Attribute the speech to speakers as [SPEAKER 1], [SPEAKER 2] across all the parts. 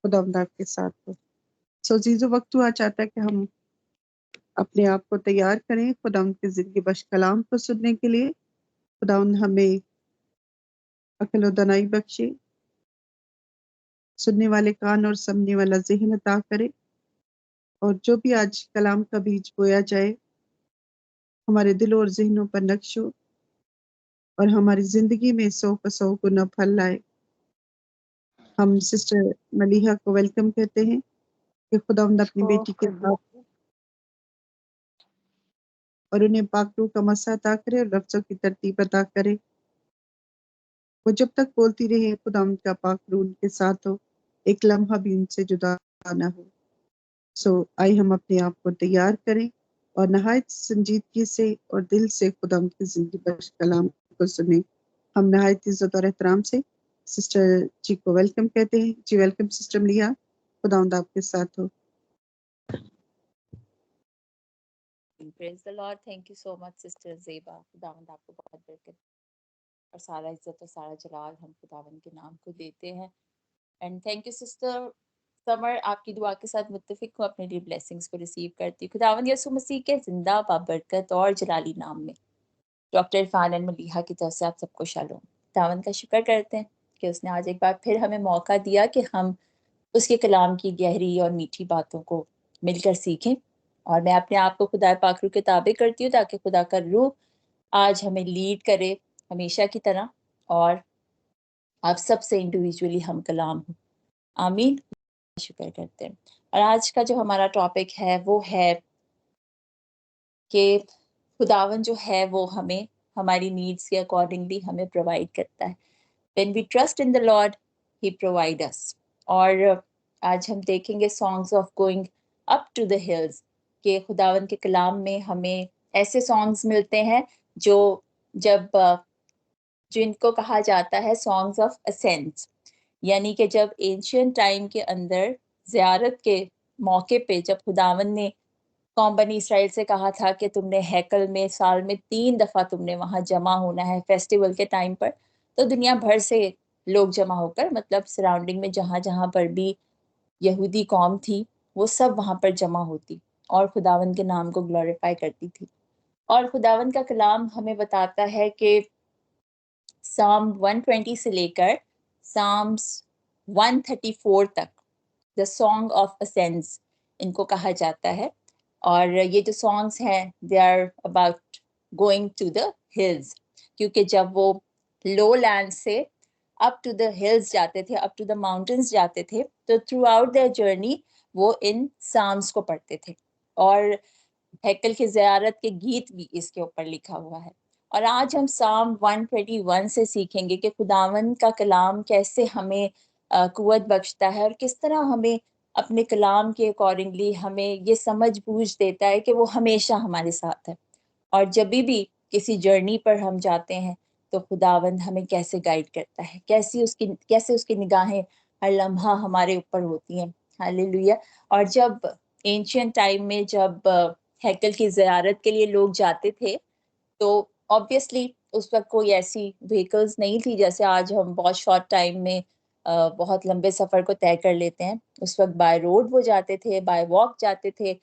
[SPEAKER 1] खुदावंद आपके साथ हो। सो जीजो वक्त हुआ चाहता है कि हम अपने आप को तैयार करें खुदावंद के जिंदगी बख्श कलाम को सुनने के लिए। खुदावंद हमें अक्ल और दनाई बख्शे, सुनने वाले कान और समझने वाला ज़हन अता करे, और जो भी आज कलाम का बीज बोया जाए हमारे दिलों और ज़हनों पर नक्श हो और हमारी ज़िंदगी में 100 का 100 गुना फल लाए। हम सिस्टर मलीहा को वेलकम कहते हैं कि खुदावंद अपनी बेटी के साथ और उन्हें पाक रूह का मसा अता करे और लफ्ज़ों की तरतीब अता करे। वो जब तक बोलती रहे खुदावंद का पाक रूह उनके साथ हो, एक लम्हा भी उनसे जुदा ना हो। सो आइए हम अपने आप को तैयार करें और नहायत संजीदगी से और दिल से खुदावंद की जिंदगी बख्श कलाम को सुने। हम नहायत इज्जत और एहतराम से सिस्टर जी को वेलकम कहते हैं। जी वेलकम सिस्टर मलिहा, खुदावंद आपके साथ हो।
[SPEAKER 2] Praise the Lord. Thank you so much, Sister Zeba. खुदावंद आपको बहुत बरकत और सारा इज्जत और सारा जलाल हम खुदावंद के नाम को देते हैं। And thank you sister summer, आपकी दुआ के साथ मुत्तफिक हूँ, अपने लिए ब्लेसिंग्स को रिसीव करती हूँ। खुदावंद यसु मसीह के जिंदा बाबरकत और जलाली नाम में डॉक्टर इरफान एंड मलीहा की तरफ से आप सबको शालोम। खुदावंद का शुक्र करते हैं कि उसने आज एक बार फिर हमें मौका दिया कि हम उसके कलाम की गहरी और मीठी बातों को मिलकर सीखें। और मैं अपने आप को खुदा पाक रूह के ताबे करती हूँ ताकि खुदा का रूह आज हमें लीड करे हमेशा की तरह, और आप सबसे इंडिविजुअली हम कलाम हो। आमीन। शुक्र करते हैं। और आज का जो हमारा टॉपिक है वो है कि खुदावन जो है वो हमें हमारी नीड्स के अकॉर्डिंगली हमें प्रोवाइड करता है। When we trust in the Lord, He provide us. और आज हम देखेंगे songs of going up to the hills के खुदावन के कलाम में हमें ऐसे सॉन्ग्स मिलते हैं जो जब जिनको कहा जाता है सॉन्ग्स ऑफ असेंट्स, यानी कि जब एंशियंट टाइम के अंदर ज़ियारत के मौके पे जब खुदावन ने कौम बनी इसराइल से कहा था कि तुमने हैकल में साल में 3 दफ़ा तुमने वहाँ जमा होना है फेस्टिवल के टाइम पर, तो दुनिया भर से लोग जमा होकर, मतलब सराउंडिंग में जहाँ जहाँ पर भी यहूदी कौम थी वो सब वहाँ पर जमा होती और खुदावन के नाम को ग्लोरीफाई करती थी। और खुदावन का कलाम हमें बताता है कि साम 120 से लेकर साम्स 134 तक द सॉन्ग ऑफ असेंस इनको कहा जाता है। और ये जो सॉन्ग्स हैं they are about going to the hills, क्योंकि जब वो लो लैंड से अप टू द हिल्स जाते थे, अप टू द माउंटेन्स जाते थे, तो थ्रू आउट देयर जर्नी वो इन साम्स को पढ़ते थे। और हैकल की ज़ियारत के गीत भी इसके ऊपर लिखा हुआ है। और आज हम साम 121 से सीखेंगे कि खुदावन का कलाम कैसे हमें कुव्वत बख्शता है और किस तरह हमें अपने कलाम के अकॉर्डिंगली हमें ये समझ बूझ देता है कि वो हमेशा हमारे साथ है। और जब भी किसी जर्नी पर हम जाते हैं तो खुदावंद हमें कैसे गाइड करता है, कैसे उसकी निगाहें हर लम्हा हमारे ऊपर होती हैं। हालेलुया। और जब एंशियंट टाइम में जब हैकल की ज़ियारत के लिए लोग जाते थे तो ऑब्वियसली उस वक्त कोई ऐसी व्हीकल्स नहीं थी जैसे आज हम बहुत शॉर्ट टाइम में बहुत लंबे सफ़र को तय कर लेते हैं। उस वक्त बाय रोड वो जाते थे, बाय वॉक जाते थे,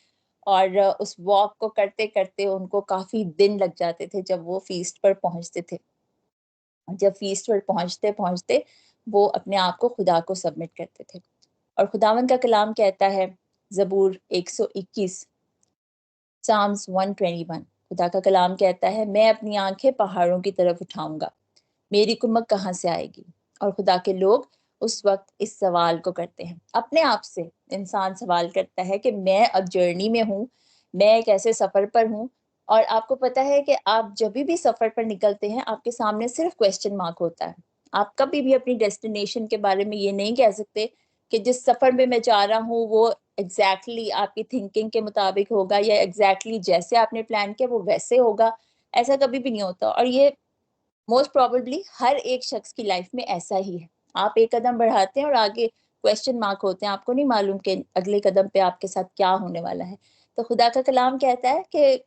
[SPEAKER 2] और उस वॉक को करते करते उनको काफ़ी दिन लग जाते थे जब वो फीस्ट पर पहुंचते थे। जब फीस्ट पर पहुंचते पहुंचते वो अपने आप को खुदा को सबमिट करते थे। और खुदावन का कलाम कहता है ज़बूर 121 साम्स 121, खुदा का कलाम कहता है, मैं अपनी आंखें पहाड़ों की तरफ उठाऊंगा, मेरी कुमक कहाँ से आएगी। और खुदा के लोग उस वक्त इस सवाल को करते हैं अपने आप से। इंसान सवाल करता है कि मैं अब जर्नी में हूँ, मैं एक ऐसे सफ़र पर हूँ। और आपको पता है कि आप जब भी सफ़र पर निकलते हैं आपके सामने सिर्फ क्वेश्चन मार्क होता है। आप कभी भी अपनी डेस्टिनेशन के बारे में ये नहीं कह सकते कि जिस सफ़र में मैं जा रहा हूँ वो एग्जैक्टली आपकी थिंकिंग के मुताबिक होगा या एग्जैक्टली जैसे आपने प्लान किया वो वैसे होगा। ऐसा कभी भी नहीं होता, और ये मोस्ट प्रोबेबली हर एक शख्स की लाइफ में ऐसा ही है। आप एक कदम बढ़ाते हैं और आगे क्वेश्चन मार्क होते हैं, आपको नहीं मालूम कि अगले कदम पे आपके साथ क्या होने वाला है। तो खुदा का कलाम कहता है कि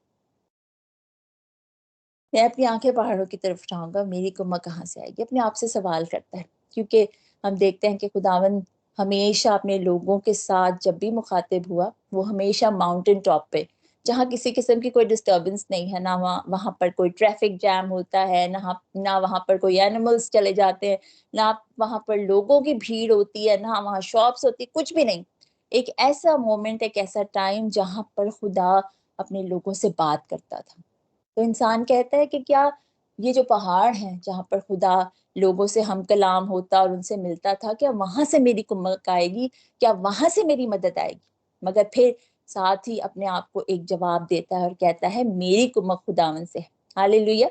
[SPEAKER 2] मैं अपनी आंखें पहाड़ों की तरफ उठाऊंगा, मेरी कुम्मत कहाँ से आएगी। अपने आप से सवाल करता है, क्योंकि हम देखते हैं कि खुदावन हमेशा अपने लोगों के साथ जब भी मुखातिब हुआ, वो हमेशा माउंटेन टॉप पे, जहाँ किसी किस्म की कोई डिस्टर्बेंस नहीं है, ना वहाँ पर कोई ट्रैफिक जैम होता है, ना वहाँ पर कोई एनिमल्स चले जाते हैं, ना वहाँ पर लोगों की भीड़ होती है, ना वहाँ शॉप्स होती, कुछ भी नहीं। एक ऐसा मोमेंट, एक ऐसा टाइम जहाँ पर खुदा अपने लोगों से बात करता था। तो इंसान कहता है कि क्या ये जो पहाड़ हैं जहाँ पर खुदा लोगों से हम कलाम होता और उनसे मिलता था, क्या वहां से मेरी कुम्मक आएगी, क्या वहां से मेरी मदद आएगी? मगर फिर साथ ही अपने आप को एक जवाब देता है और कहता है मेरी कुम्मक खुदावन से है। हालेलुया।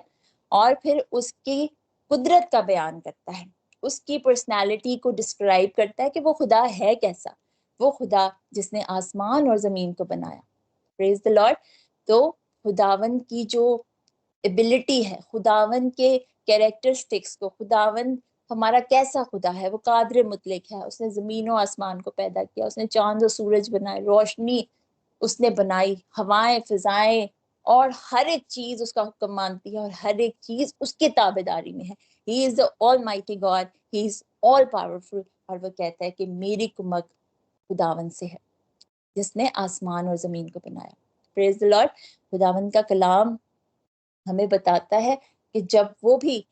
[SPEAKER 2] और फिर उसकी कुदरत का बयान करता है, उसकी पर्सनालिटी को डिस्क्राइब करता है कि वो खुदा है कैसा। वो खुदा जिसने आसमान और जमीन को बनाया। Praise the Lord. तो खुदावन की जो एबिलिटी है, खुदावन के कैरेक्टरिस्टिक्स को, खुदावन हमारा कैसा खुदा है, वो कादिर मुतलक है। उसने जमीन और आसमान को पैदा किया, उसने चांद और सूरज बनाए, रोशनी उसने बनाई, हवाएं, फिजाएं, और हर एक चीज उसका हुक्म मानती है और हर एक चीज उसके ताबेदारी में है। He is the all mighty God, he is all powerful. और वो कहता है कि मेरी कुमक खुदावन से है जिसने आसमान और जमीन को बनाया। Praise the Lord. खुदावन का कलाम हमें बताता है कि जब वो भी,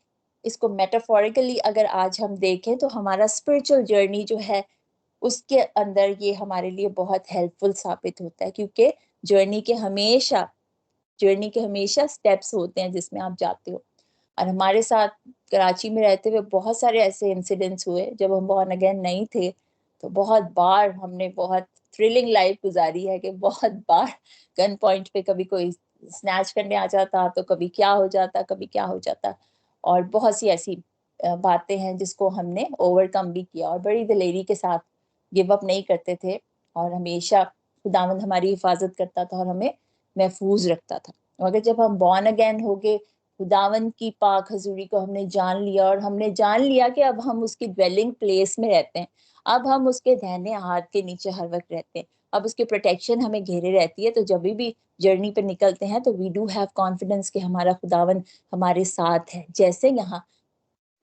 [SPEAKER 2] इसको मेटाफोरिकली अगर आज हम देखें तो हमारा स्पिरिचुअल जर्नी जो है उसके अंदर ये हमारे लिए बहुत हेल्पफुल साबित होता है, क्योंकि जर्नी के हमेशा जर्नी के हमेशा स्टेप्स होते हैं जिसमें आप जाते हो। और हमारे साथ कराची में रहते हुए बहुत सारे ऐसे इंसिडेंट्स हुए जब हम बॉर्न अगेन नहीं थे। तो बहुत बार हमने बहुत थ्रिलिंग लाइफ गुजारी है कि बहुत बार गन पॉइंट पे कभी कोई स्नैच करने आ जाता, तो कभी क्या हो जाता, कभी क्या हो जाता। और बहुत सी ऐसी बातें हैं जिसको हमने ओवरकम भी किया और बड़ी दिलेरी के साथ गिव अप नहीं करते थे। और हमेशा खुदावंद हमारी हिफाजत करता था और हमें महफूज रखता था। मगर जब हम बॉर्न अगेन हो गए, खुदावन की पाक हजूरी को हमने जान लिया और हमने जान लिया कि अब हम उसकी ड्वेलिंग प्लेस में रहते हैं, अब हम उसके दाहिने हाथ के नीचे हर वक्त रहते हैं, अब उसकी प्रोटेक्शन हमें घेरे रहती है। तो जब भी जर्नी पे निकलते हैं तो वी डू हैव कॉन्फिडेंस कि हमारा खुदावन हमारे साथ है। जैसे यहाँ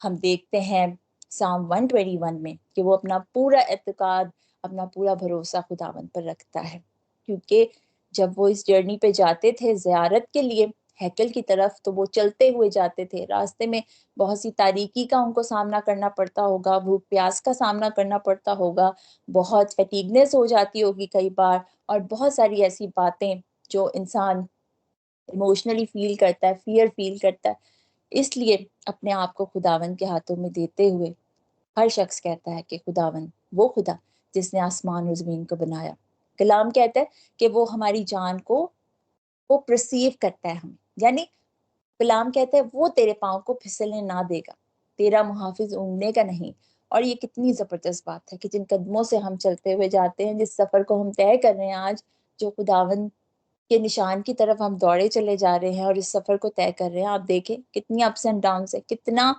[SPEAKER 2] हम देखते हैं साम 121 में कि वो अपना पूरा एतकाद, अपना पूरा भरोसा खुदावन पर रखता है। क्योंकि जब वो इस जर्नी पे जाते थे ज़ियारत के लिए हैकल की तरफ, तो वो चलते हुए जाते थे, रास्ते में बहुत सी तारीकी का उनको सामना करना पड़ता होगा, भूख प्यास का सामना करना पड़ता होगा, बहुत फटीगनेस हो जाती होगी कई बार, और बहुत सारी ऐसी बातें जो इंसान इमोशनली फील करता है, फियर फील करता है। इसलिए अपने आप को खुदावन के हाथों में देते हुए हर शख्स कहता है कि खुदावन वो खुदा जिसने आसमान और जमीन को बनाया। कलाम कहता है कि वो हमारी जान को वो परसीव करता है हमें, यानी कलाम कहता है वो तेरे पाँव को फिसलने ना देगा, तेरा मुहाफिज ऊँघने का नहीं। और ये कितनी जबरदस्त बात है कि जिन कदमों से हम चलते हुए जाते हैं, जिस सफर को हम तय कर रहे हैं आज, जो खुदावन के निशान की तरफ हम दौड़े चले जा रहे हैं और इस सफर को तय कर रहे हैं। आप देखें कितनी अप्स एंड डाउन है, कितना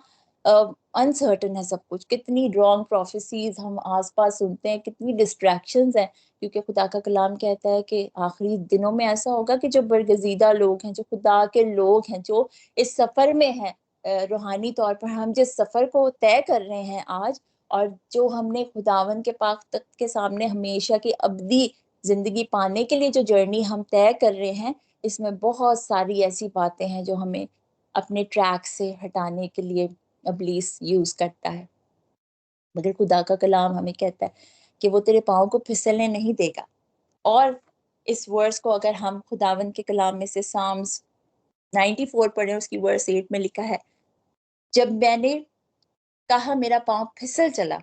[SPEAKER 2] अनसर्टन है सब कुछ, कितनी रॉन्ग प्रोफेसीज हम आसपास सुनते हैं, कितनी डिस्ट्रैक्शंस हैं। क्योंकि खुदा का कलाम कहता है कि आखिरी दिनों में ऐसा होगा कि जो बरगजीदा लोग हैं, जो खुदा के लोग हैं, जो इस सफर में हैं, रूहानी तौर पर हम जिस सफर को तय कर रहे हैं आज, और जो हमने खुदावन के पाक तख्त के सामने हमेशा की अबदी जिंदगी पाने के लिए जो जर्नी हम तय कर रहे हैं, इसमें बहुत सारी ऐसी बातें हैं जो हमें अपने ट्रैक से हटाने के लिए इब्लीस यूज करता है। मगर खुदा का कलाम हमें कहता है कि वो तेरे पाँव को फिसलने नहीं देगा। और इस वर्स को अगर हम खुदावन के कलाम में से साम्स 94 पढ़े, उसकी वर्स 8 में लिखा है, जब मैंने कहा मेरा पाँव फिसल चला,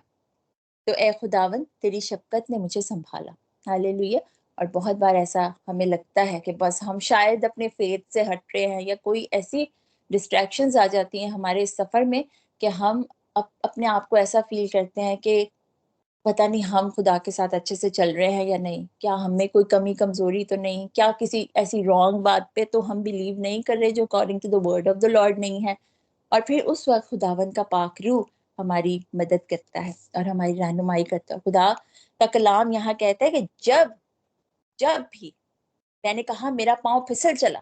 [SPEAKER 2] तो ए खुदावन तेरी शफकत ने मुझे संभाला। हालेलुया। और बहुत बार ऐसा हमें लगता है कि बस हम शायद अपने फेथ से हट रहे हैं, या कोई ऐसी डिस्ट्रैक्शंस आ जाती हैं हमारे इस सफर में कि हम अपने आप को ऐसा फील करते हैं कि पता नहीं हम खुदा के साथ अच्छे से चल रहे हैं या नहीं, क्या हमें कोई कमी कमजोरी तो नहीं, क्या किसी ऐसी रॉन्ग बात पे तो हम बिलीव नहीं कर रहे जो according to the word of the Lord नहीं है। और फिर उस वक्त खुदावन का पाक रूह हमारी मदद करता है और हमारी रहनुमाई करता है। खुदा का कलाम यहाँ कहता है कि जब जब भी मैंने कहा मेरा पाँव फिसल चला,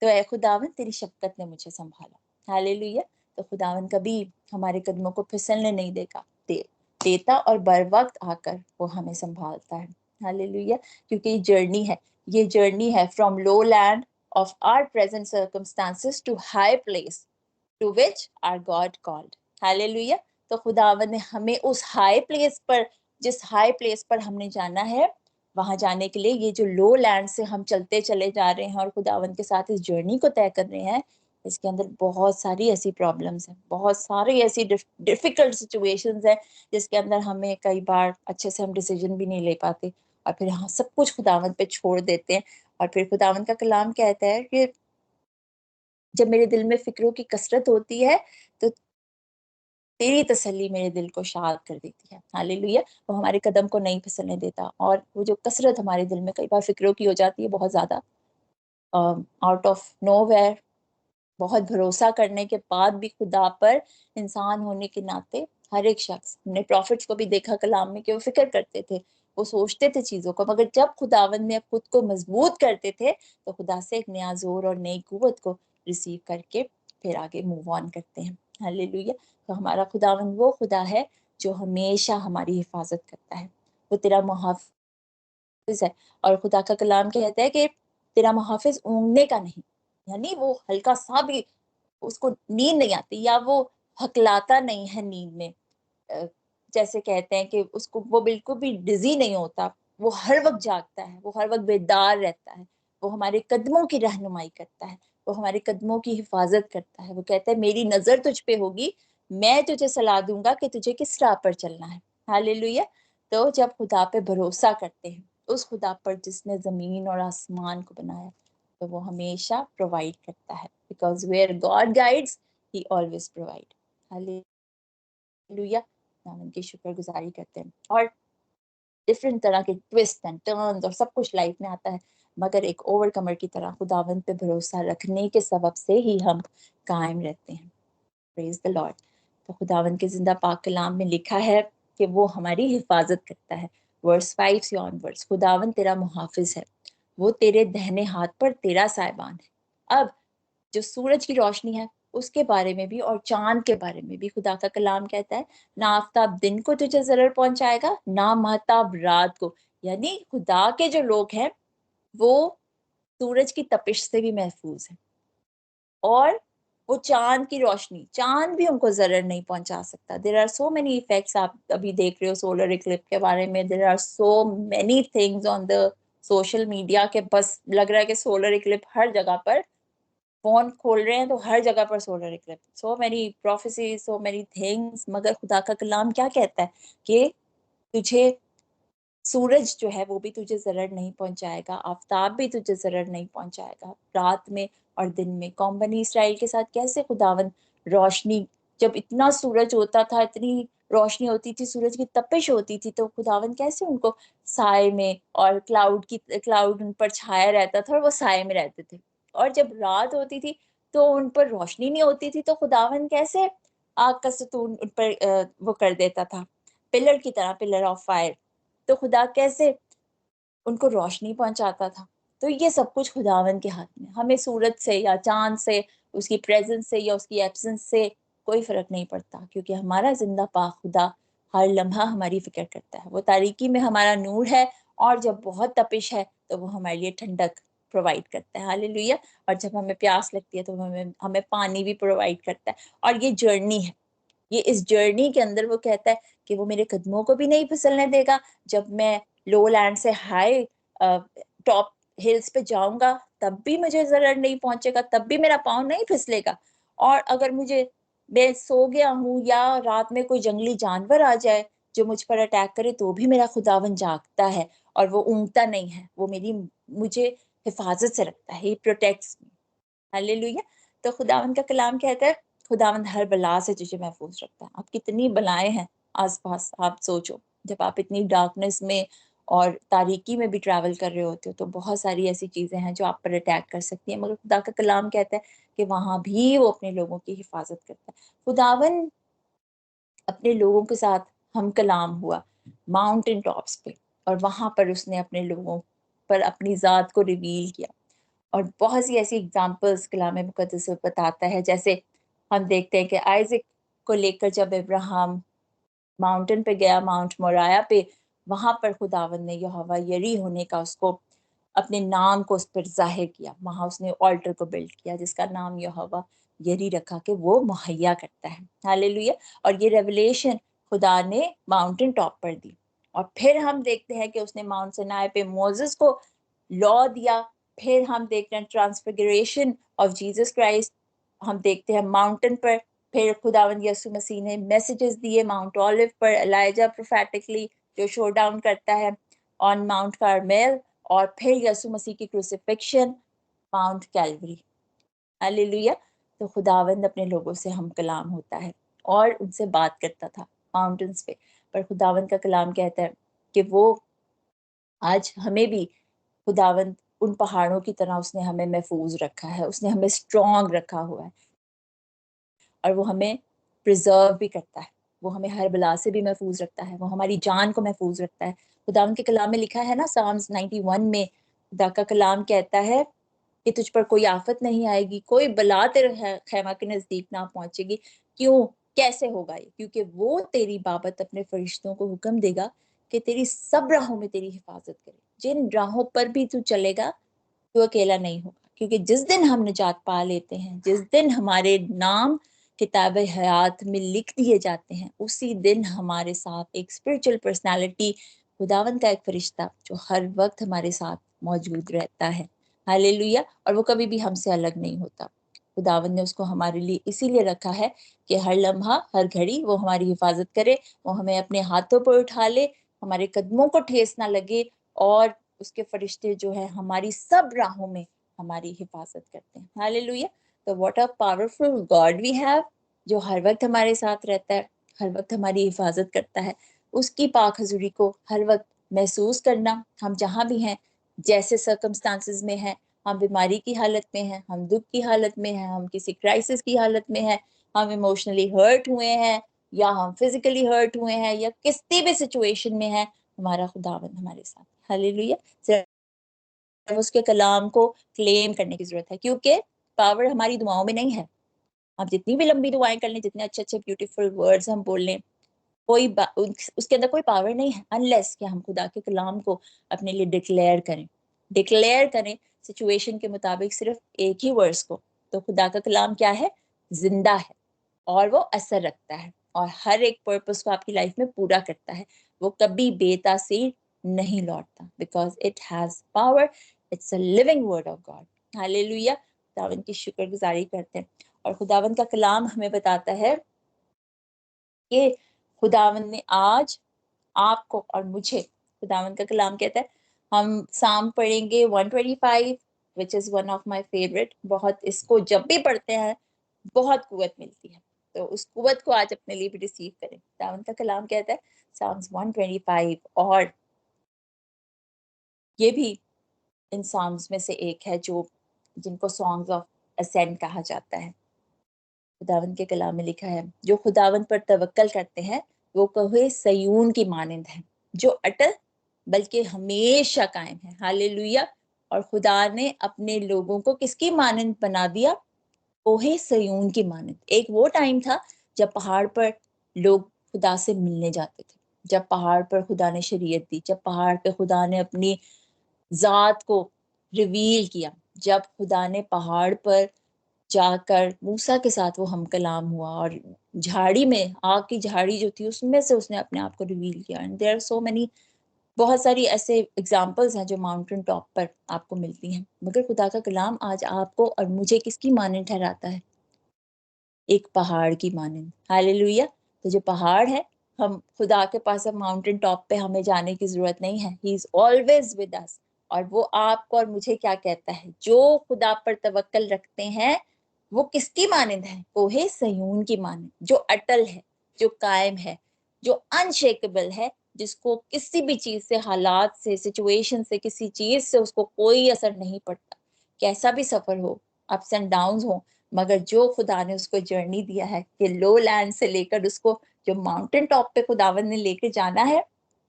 [SPEAKER 2] तो ए खुदावन तेरी शफकत ने मुझे संभाला। हालेलुया। तो खुदावन कभी हमारे कदमों को फिसलने नहीं देगा दे देता और बर वक्त आकर वो हमें संभालता है। हालेलुया। क्योंकि ये जर्नी है from low land of our present circumstances to high place to which our God called. Hallelujah. तो खुदावन ने हमें उस हाई प्लेस पर, जिस हाई प्लेस पर हमने जाना है, वहां जाने के लिए ये जो लो लैंड से हम चलते चले जा रहे हैं और खुदावन के साथ इस जर्नी को तय कर रहे हैं, इसके अंदर बहुत सारी ऐसी प्रॉब्लम्स हैं, बहुत सारी ऐसी डिफिकल्ट सिचुएशंस हैं जिसके अंदर हमें कई बार अच्छे से हम डिसीजन भी नहीं ले पाते और फिर हाँ सब कुछ खुदावन पे छोड़ देते हैं। और फिर खुदावन का कलाम कहता है कि जब मेरे दिल में फिक्रों की कसरत होती है तो तेरी तसल्ली मेरे दिल को शाद कर देती है। हालेलुया। वो हमारे कदम को नहीं फिसलने देता। और वो जो कसरत हमारे दिल में कई बार फिक्रों की हो जाती है बहुत ज्यादा, आउट ऑफ नोवेयर, बहुत भरोसा करने के बाद भी खुदा पर, इंसान होने के नाते हर एक शख्स, हमने प्रॉफिट्स को भी देखा कलाम में कि वो फिक्र करते थे, वो सोचते थे चीजों को, मगर जब खुदावन में खुद को मजबूत करते थे तो खुदा से एक नया जोर और नई कुव्वत को रिसीव करके फिर आगे मूव ऑन करते हैं। हालेलुया। तो हमारा खुदावन वो खुदा है जो हमेशा हमारी हिफाजत करता है। वो तेरा मुहाफिज है। और खुदा का कलाम कहता है कि तेरा मुहाफिज ऊँघने का नहीं, यानी वो हल्का सा भी उसको नींद नहीं आती या वो हकलाता नहीं है नींद में। अ, जैसे कहते हैं कि उसको वो बिल्कुल भी डिजी नहीं होता, वो हर वक्त जागता है, वो हर वक्त बेदार रहता है, वो हमारे कदमों की रहनुमाई करता है, वो हमारे कदमों की हिफाजत करता है। वो कहता है मेरी नजर तुझ पे होगी, मैं तुझे सलाह दूंगा कि तुझे किस राह पर चलना है। हालेलुया। तो जब खुदा पे भरोसा करते हैं, उस खुदा पर जिसने जमीन और आसमान को बनाया, तो वो हमेशा प्रोवाइड करता है, because where God guides he always provide. Hallelujah. हम उनकी शुक्रगुजारी करते हैं। और डिफरेंट तरह के ट्विस्ट एंड टर्न्स और सब कुछ लाइफ में आता है, मगर एक ओवरकमर की तरह खुदावंद पे भरोसा रखने के सबब से ही हम कायम रहते हैं। Praise the Lord. तो खुदावंद के जिंदा पाक कलाम में लिखा है कि वो हमारी हिफाजत करता है। वर्स 5 से ऑनवर्ड्स, खुदावंद तेरा मुहाफिज है, वो तेरे दहने हाथ पर तेरा साहिबान है। अब जो सूरज की रोशनी है उसके बारे में भी और चांद के बारे में भी खुदा का कलाम कहता है, ना आफताब दिन को तुझे जरर पहुंचाएगा, ना महताब रात को। यानी खुदा के जो लोग हैं वो सूरज की तपिश से भी महफूज है। और वो चांद की रोशनी, चांद भी उनको जरर नहीं पहुंचा सकता। There are so many effects, आप अभी देख रहे हो सोलर इक्लिप्स के बारे में, there are so many things on the social media के, बस लग रहा है कि सोलर इक्लिप्स हर जगह पर, फोन खोल रहे हैं तो हर जगह पर solar Eclipse, so many prophecies, सो मेनी थिंग्स। मगर खुदा का कलाम क्या कहता है कि तुझे सूरज जो है वो भी तुझे जरर नहीं पहुंचाएगा, आफताब भी तुझे जरर नहीं पहुंचाएगा। रात में और दिन में कौम बनी इसराइल के साथ कैसे खुदावन रोशनी, जब इतना सूरज होता था, इतनी रोशनी होती थी, सूरज की तपिश होती थी, तो खुदावन कैसे उनको साए में और क्लाउड उन पर छाया रहता था और वो साए में रहते थे। और जब रात होती थी तो उन पर रोशनी नहीं होती थी, तो खुदावन कैसे आग का सतून उन पर वो कर देता था, पिलर की तरह, पिलर ऑफ फायर। तो खुदा कैसे उनको रोशनी पहुंचाता था। तो ये सब कुछ खुदावन के हाथ में। हमें सूरज से या चांद से, उसकी प्रेजेंस से या उसकी एब्सेंस से कोई फर्क नहीं पड़ता, क्योंकि हमारा जिंदा पाक खुदा हर लम्हा हमारी फिक्र करता है। वो तारीकी में हमारा नूर है, और जब बहुत तपिश है तो वो हमारे लिए ठंडक प्रोवाइड करता है। हालेलुया। और जब हमें प्यास लगती है तो हमें हमें पानी भी प्रोवाइड करता है। और ये जर्नी है, ये इस जर्नी के अंदर वो कहता है कि वो मेरे कदमों को भी नहीं फिसलने देगा। जब मैं लो लैंड से हाई टॉप हिल्स पे जाऊंगा तब भी मुझे जरर नहीं पहुंचेगा, तब भी मेरा पाँव नहीं फिसलेगा। और अगर मुझे, मैं सो गया हूं या रात में कोई जंगली जानवर आ जाए जो मुझ पर अटैक करे, तो भी मेरा खुदावन जागता है और वो ऊँगता नहीं है, वो मेरी मुझे हिफाजत से रखता है, ही प्रोटेक्ट्स मी। हालेलुया। तो खुदावन का कलाम कहता है खुदावंद हर बला से तुझे महफूज रखता है। आप कितनी बलाएं हैं आसपास, आप सोचो, जब आप इतनी डार्कनेस में और तारीकी में भी ट्रैवल कर रहे होते हो तो बहुत सारी ऐसी चीजें हैं जो आप पर अटैक कर सकती हैं, मगर खुदा का कलाम कहता है कि वहां भी वो अपने लोगों की हिफाजत करता है। खुदावन अपने लोगों के साथ हम कलाम हुआ माउंटेन टॉप्स पे, और वहां पर उसने अपने लोगों पर अपनी जात को रिवील किया। और बहुत सी ऐसी एग्जाम्पल्स कलाम मुकद्दस में बताता है। जैसे हम देखते हैं कि आइजक को लेकर जब इब्राहिम माउंटेन पे गया, माउंट मोराया पे, वहां पर खुदावंद ने यहोवा यरी होने का उसको अपने नाम को उस पर जाहिर किया। वहां उसने ऑल्टर को बिल्ड किया जिसका नाम यहोवा यरी रखा कि वो मुहैया करता है। हालेलुया। और ये रेवलेशन खुदा ने माउंटेन टॉप पर दी। और फिर हम देखते हैं कि उसने माउंट सिनाई पे मोसेस को लॉ दिया। फिर हम देखते हैं ट्रांसफिगरेशन ऑफ जीसस क्राइस्ट, हम देखते हैं माउंटेन पर। फिर खुदावंद यीशु मसीह ने मैसेजेस दिए माउंट ऑलिव पर, एलाइजा प्रोफेटिकली जो शो डाउन करता है ऑन माउंट कार्मेल, और फिर यीशु मसीह की क्रूसिफिक्शन माउंट कैलवरी। हालेलुया। तो खुदावंद अपने लोगों से हम कलाम होता है और उनसे बात करता था माउंटेन्स पे, पर खुदावंद का कलाम कहता है कि वो आज हमें भी, खुदावंद उन पहाड़ों की तरह उसने हमें महफूज रखा है, उसने हमें स्ट्रॉन्ग रखा हुआ है और वो हमें प्रिजर्व भी करता है। वो हमें हर बला से भी महफूज रखता है, वो हमारी जान को महफूज रखता है। खुदावंद के कलाम में लिखा है ना, साम्स 91 में खुदा का कलाम कहता है कि तुझ पर कोई आफत नहीं आएगी, कोई बला तेरे खैमा के नजदीक ना पहुंचेगी। क्यों? कैसे होगा ये? क्योंकि वो तेरी बाबत अपने फरिश्तों को हुक्म देगा कि तेरी सब राहों में तेरी हिफाजत करे। जिन राहों पर भी तू चलेगा तू अकेला नहीं होगा, क्योंकि जिस दिन हम निजात पा लेते हैं, जिस दिन हमारे नाम किताब हयात में लिख दिए जाते हैं, उसी दिन हमारे साथ एक स्पिरिचुअल पर्सनालिटी, खुदावंद का एक फरिश्ता जो हर वक्त हमारे साथ मौजूद रहता है। हालेलुया। और वो कभी भी हमसे अलग नहीं होता। खुदावंद ने उसको हमारे लिए इसीलिए रखा है कि हर लम्हा हर घड़ी वो हमारी हिफाजत करे, वो हमें अपने हाथों पर उठा ले, हमारे कदमों को ठेस ना लगे, और उसके फरिश्ते जो है हमारी सब राहों में हमारी हिफाजत करते हैं। हालेलुया। तो what a powerful God we have, जो हर वक्त हमारे साथ रहता है, हर वक्त हमारी हिफाजत करता है। उसकी पाक हजूरी को हर वक्त महसूस करना, हम जहाँ भी हैं, जैसे सर्कमस्टांसेस में हैं, हम बीमारी की हालत में हैं, हम दुख की हालत में हैं, हम किसी क्राइसिस की हालत में हैं, हम इमोशनली हर्ट हुए हैं या हम फिजिकली हर्ट हुए हैं या किसी भी सिचुएशन में हैं, हमारा खुदावंद हमारे साथ। हालेलुया। सिर्फ उसके कलाम को क्लेम करने की जरूरत है, क्योंकि पावर हमारी दुआओं में नहीं है। आप जितनी भी लंबी दुआएं कर लें, जितने अच्छे अच्छे ब्यूटीफुल वर्ड्स हम बोल लें, उसके अंदर कोई पावर नहीं है अनलेस कि हम खुदा के कलाम को अपने लिए डिक्लेयर करें सिचुएशन के मुताबिक सिर्फ एक ही वर्ड्स को। तो खुदा का कलाम क्या है? जिंदा है और वो असर रखता है और हर एक पर्पस को आपकी लाइफ में पूरा करता है। वो कभी बेतासीर नहीं लौटता, because it has power, it's a living word of God. Hallelujah. खुदावंद की शुक्रगुजारी करते हैं। और खुदावंद का कलाम हमें बताता है कि खुदावंद ने आज आपको और मुझे, खुदावंद का कलाम कहता है, हम साम पढ़ेंगे 125, which is one of my favourite. बहुत इसको जब भी पढ़ते हैं बहुत कुव्वत मिलती है, तो उस कुव्वत को आज अपने लिए भी रिसीव करें। खुदावंद का कलाम कहता है साम्स 125, और ये भी इन साम्स में से एक है जो जिनको सॉन्ग्स ऑफ असेंट कहा जाता है। खुदावंद के कलाम में लिखा है, जो खुदावंद पर तवक्कल करते हैं वो कहे सयून की मानिंद है, जो अटल बल्कि हमेशा कायम है। हालेलुया। और खुदा ने अपने लोगों को किसकी मानिंद बना दिया? कोहे सयून की मानिंद। एक वो टाइम था जब पहाड़ पर लोग खुदा से मिलने जाते थे, जब पहाड़ पर खुदा ने शरीयत दी, जब पहाड़ पे खुदा ने अपनी जात को रिवील किया, जब खुदा ने पहाड़ पर जाकर मूसा के साथ वो हम कलाम हुआ, और झाड़ी में, आग की झाड़ी जो थी उसमें से उसने अपने आप को रिवील किया। And there are so many, बहुत सारी ऐसे एग्जाम्पल्स हैं जो माउंटेन टॉप पर आपको मिलती हैं। मगर खुदा का कलाम आज आपको और मुझे किसकी मानिंद ठहराता है? एक पहाड़ की मानिंद। हालेलुया। तो जो पहाड़ है, हम खुदा के पास, अब माउंटेन टॉप पे हमें जाने की जरूरत नहीं है, he is always with us. और वो आपको और मुझे क्या कहता है? जो खुदा पर तवक्कल रखते हैं वो किसकी मानिंद है? कोहे सयून की मानिंद, जो अटल है, जो कायम है, जो अनशेकेबल है, जिसको किसी भी चीज से, हालात से, सिचुएशन से, किसी चीज से उसको कोई असर नहीं पड़ता। कैसा भी सफर हो, अप्स एंड डाउन हो, मगर जो खुदा ने उसको जर्नी दिया है कि लो लैंड से लेकर उसको जो माउंटेन टॉप पे खुदावन ने लेके जाना है,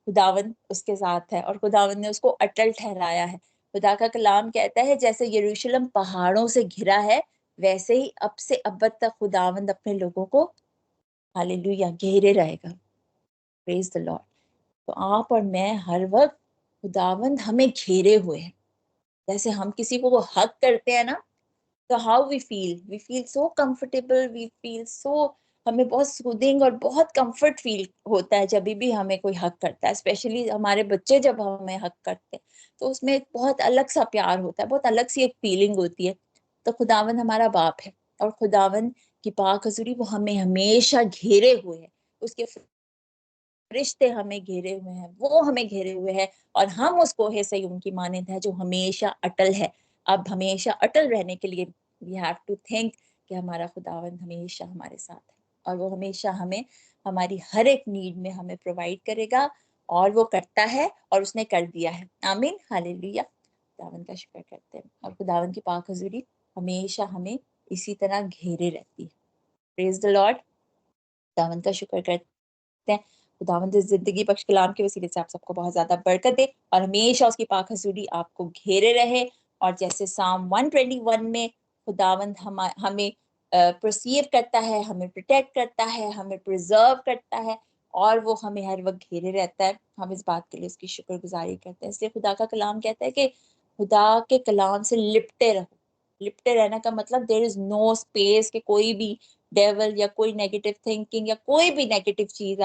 [SPEAKER 2] खुदावन उसके साथ है और खुदावन ने उसको अटल ठहराया है। खुदा का कलाम कहता है जैसे यरूशलेम पहाड़ों से घिरा है, वैसे ही अब से अब तक खुदावंद अपने लोगों को, हालेलुया, घेरे रहेगा। Praise the Lord. तो आप और मैं हर वक्त खुदावंद हमें घेरे हुए हैं। जैसे हम किसी को वो हक करते हैं ना, तो how we feel so comfortable, we feel so, हमें बहुत सूदिंग और बहुत कंफर्ट फील होता है जब भी हमें कोई हक करता है। स्पेशली हमारे बच्चे जब हमें हक करते हैं तो उसमें एक बहुत अलग सा प्यार होता है, बहुत अलग सी एक फीलिंग होती है। तो खुदावन हमारा बाप है और खुदावन की पाक हजूरी वो हमें हमेशा घेरे हुए है, उसके रिश्ते हमें घेरे हुए हैं, वो हमें घेरे हुए हैं और हम उस कोहे से उनकी मानद है जो हमेशा अटल है। अब हमेशा अटल रहने के लिए वी हैव टू थिंक कि हमारा खुदावंद हमेशा हमारे साथ है और वो हमेशा हमें हमारी हर एक नीड में हमें प्रोवाइड करेगा और वो करता है और उसने कर दिया है। आमीन, हालेलुया। खुदावंद का शुक्र करते हैं और खुदावंद की पाक हजूरी हमेशा हमें इसी तरह घेरे रहती है। Praise the Lord. खुदावंद का शुक्र करते हैं। खुदावंद इस जिंदगी बख्श कलाम के वसीले से आप सबको बहुत ज्यादा बरकत दे और हमेशा उसकी पाक हजूरी आपको घेरे रहे। और जैसे साम 121 में खुदावंद हमें परसीव करता है, हमें प्रोटेक्ट करता है, हमें प्रिजर्व करता है और वो हमें हर वक्त घेरे रहता है। हम इस बात के लिए उसकी शुक्रगुजारी करते हैं। इसलिए खुदा का कलाम कहता है कि खुदा के कलाम से लिपटे रहो। लिपटे रहने का मतलब देयर इज नो स्पेस कि कोई भी डेवल या कोई नेगेटिव थिंकिंग या कोई भी नेगेटिव चीज